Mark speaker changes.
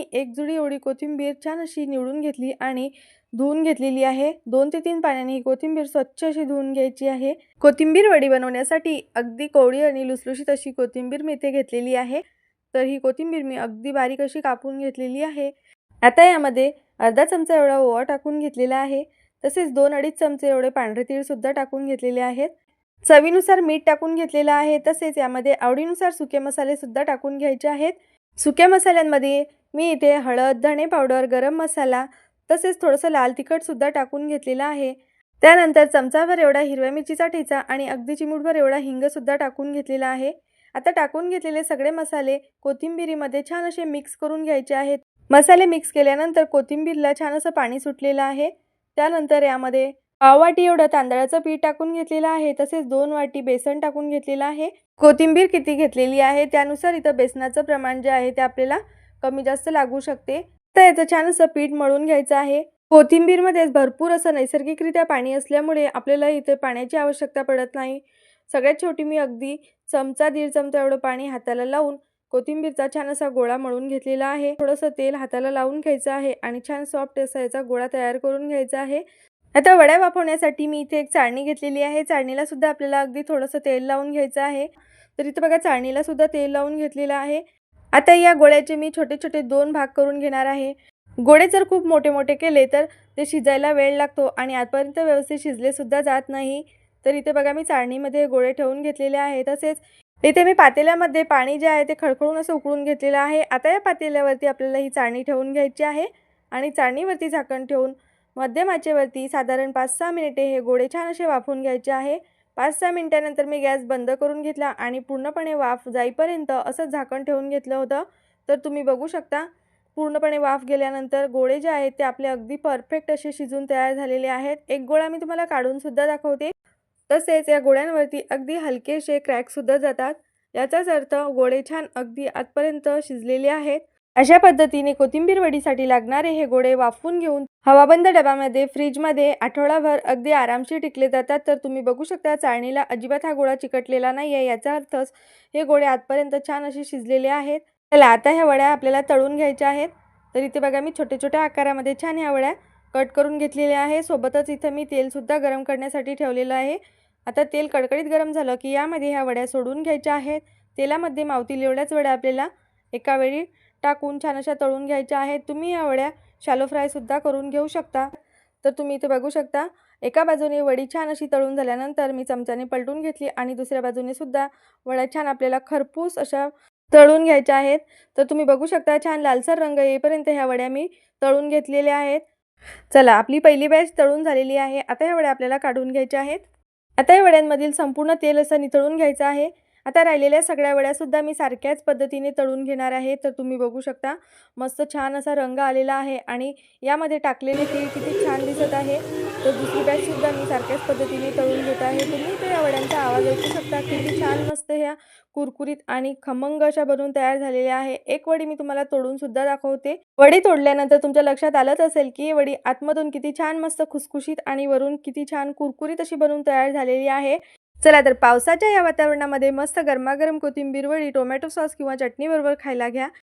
Speaker 1: मी एक जुडी एवढी कोथिंबीर छान अशी निवडून घेतली आणि धुवून घेतलेली आहे। 2 ते 3 पाण्याने ही कोथिंबीर स्वच्छ अशी धुवून घ्यायची आहे। कोथिंबीर वडी बनवण्यासाठी अगदी कोवळी आणि लुसलुशीत अशी कोथिंबीर मी इथे घेतलेली आहे। तर ही कोथिंबीर मी अगदी बारीक अशी कापून घेतलेली आहे। आता यामध्ये अर्धा चमचा एवढा ओवा टाकून घेतलेला आहे। तसेच 2-2.5 चमचे एवढे पांढरे तीळ सुद्धा टाकून घेतलेले आहेत। चवीनुसार मीठ टाकून घेतलेलं आहे। तसेच यामध्ये आवडीनुसार सुके मसाले सुद्धा टाकून घ्यायचे आहेत। सुक्या मसाल्यांमध्ये मी इथे हळद, धणे पावडर, गरम मसाला तसेच थोडंसं लाल तिखट सुद्धा टाकून घेतलेलं आहे। त्यानंतर चमचाभर एवढा हिरव्या मिरचीचा ठेचा आणि अगदी चिमूटभर एवढा हिंग सुद्धा टाकून घेतलेला आहे। आता टाकून घेतलेले सगळे मसाले कोथिंबीरीमध्ये छान असे मिक्स करून घ्यायचे आहेत। मसाले मिक्स केल्यानंतर कोथिंबीरला छान असं पाणी सुटलेलं आहे। त्यानंतर यामध्ये पाव वाटी एवढं तांदळाचं पीठ टाकून घेतलेलं आहे। तसेच 2 वाटी बेसन टाकून घेतलेलं आहे। कोथिंबीर किती घेतलेली आहे त्यानुसार इथं बेसनाचं प्रमाण जे आहे ते आपल्याला कमी जास्त लागू शकते। तर याचं छान असं पीठ मळून घ्यायचं आहे। कोथिंबीरमध्ये भरपूर असं नैसर्गिकरित्या पाणी असल्यामुळे आपल्याला इथे पाण्याची आवश्यकता पडत नाही। सगळ्यात शेवटी मी अगदी चमचा 1.5 चमचा एवढं पाणी हाताला लावून कोथिंबीरचा छान असा गोळा मळून घेतलेला आहे। थोडंसं तेल हाताला लावून घ्यायचं आहे आणि छान सॉफ्ट असा याचा गोळा तयार करून घ्यायचा आहे। आता वड्या वाफवण्यासाठी मी इथे एक चाळणी घेतलेली आहे। चाळणीला सुद्धा आपल्याला अगदी थोडंसं तेल लावून घ्यायचं आहे। तर इथे बघा चाळणीला सुद्धा तेल लावून घेतलेलं आहे। आता या गोळ्याचे मी छोटे छोटे 2 भाग करून घेणार आहे। गोळे जर खूप मोठे मोठे केले तर ते शिजायला वेळ लागतो आणि आतपर्यंत व्यवस्थित शिजले सुद्धा जात नाही। तर इथे बघा मी चाळणीमध्ये गोळे ठेवून घेतलेले आहे। तसेच इथे मी पातेल्यामध्ये पाणी जे आहे ते खळखळून असं उकळून घेतलेलं आहे। आता या पातेल्यावरती आपल्याला ही चाळणी ठेवून घ्यायची आहे आणि चाळणीवरती झाकण ठेवून मध्यम आचेवरती साधारण 5-6 मिनिटे हे गोळे छान असे वाफवून घ्यायचे आहे। 5-6 मिनिटांनंतर मी गॅस बंद करून घेतला आणि पूर्णपणे वाफ जाईपर्यंत असं झाकण ठेवून घेतलं होतं। तर तुम्ही बघू शकता पूर्णपणे वाफ गेल्यानंतर गोळे जे आहेत ते आपले अगदी परफेक्ट असे शिजून तयार झालेले आहेत। एक गोळा मी तुम्हाला काढून सुद्धा दाखवते। तसेच या गोळ्यांवरती अगदी हलकेसे क्रॅक सुद्धा जातात। याचाच अर्थ गोळे छान अगदी आतपर्यंत शिजलेले आहेत। अशा पद्धतीने कोथिंबीर वडीसाठी लागणारे हे गोळे वाफवून घेऊन हवाबंद डब्यामध्ये फ्रीजमध्ये आठवडाभर अगदी आरामशीर टिकले जातात। तर तुम्ही बघू शकता चाळणीला अजिबात हा गोळा चिकटलेला नाही आहे। याचा अर्थच हे गोळे आतपर्यंत छान असे शिजलेले आहेत। चला आता ह्या वड्या आपल्याला तळून घ्यायच्या आहेत। तर इथे बघा मी छोटे छोट्या आकारामध्ये छान ह्या वड्या कट करून घेतलेल्या आहे। सोबतच इथे मी तेल सुद्धा गरम करण्यासाठी ठेवलेलं आहे। आता तेल कडकडीत गरम झालं की यामध्ये ह्या वड्या सोडून घ्यायच्या आहेत। तेलामध्ये मावतील एवढ्याच वड्या आपल्याला एका वेळी टाकून छान अशा तळून घ्यायच्या आहेत। तुम्ही या वड्या शॅलो फ्राय सुद्धा करून घेऊ शकता। तर तुम्ही इथे बघू शकता एका बाजूने वडी छान अशी तळून झाल्यानंतर मी चमच्याने पलटून घेतली आणि दुसऱ्या बाजूने सुद्धा वड्या छान आपल्याला खरपूस अशा तळून घ्यायच्या आहेत। तर तुम्ही बघू शकता छान लालसर रंग येईपर्यंत ह्या वड्या मी तळून घेतलेल्या आहेत। चला आपली पहिली बॅच तळून झालेली आहे। आता ह्या वड्या आपल्याला काढून घ्यायच्या आहेत। आता या वड्यांमधील संपूर्ण तेल असं निथळून घ्यायचं आहे। आता राहिलेल्या सगळ्या वड्या सुद्धा मी सारख्याच पद्धतीने तळून घेणार आहे। तर तुम्ही बघू शकता मस्त छान असा रंग आलेला आहे आणि यामध्ये टाकलेले तीळ किती छान दिसत आहे। तर दुसरी बॅच सुद्धा मी सारख्याच पद्धतीने तळून घेत आहे। तुम्ही इथे या वड्यांचा आवाज ऐकू शकता किती छान मस्त ह्या कुरकुरीत आणि खमंग अशा बनवून तयार झालेल्या आहे। एक वडी मी तुम्हाला तोडून सुद्धा दाखवते। वडी तोडल्यानंतर तुमच्या लक्षात आलंच असेल की ही वडी आतमधून किती छान मस्त खुसखुशीत आणि वरून किती छान कुरकुरीत अशी बनवून तयार झालेली आहे। चला तर पावसाच्या या वातावरणामध्ये मस्त गरमागरम कोथिंबीर वडी टोमॅटो सॉस किंवा चटणी बरोबर खायला घ्या।